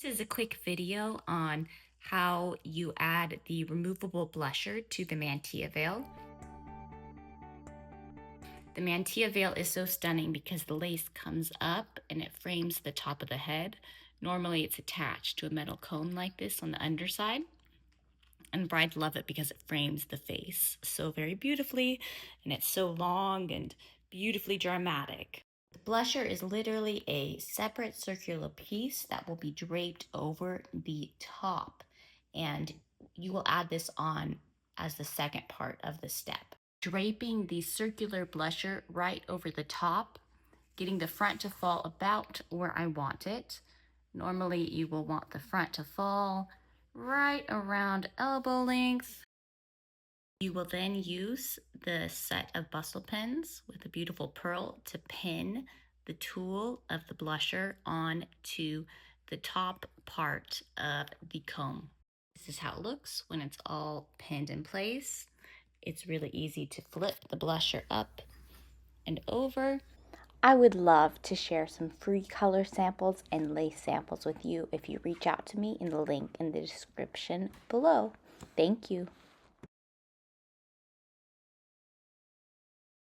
This is a quick video on how you add the removable blusher to the mantilla veil. The mantilla veil is so stunning because the lace comes up and it frames the top of the head. Normally it's attached to a metal cone like this on the underside. And brides love it because it frames the face so very beautifully, and it's so long and beautifully dramatic. The blusher is literally a separate circular piece that will be draped over the top, and you will add this on as the second part of the step. Draping the circular blusher right over the top, getting the front to fall about where I want it. Normally you will want the front to fall right around elbow length. You will then use the set of bustle pins with a beautiful pearl to pin the tool of the blusher onto the top part of the comb. This is how it looks when it's all pinned in place. It's really easy to flip the blusher up and over. I would love to share some free color samples and lace samples with you if you reach out to me in the link in the description below. Thank you.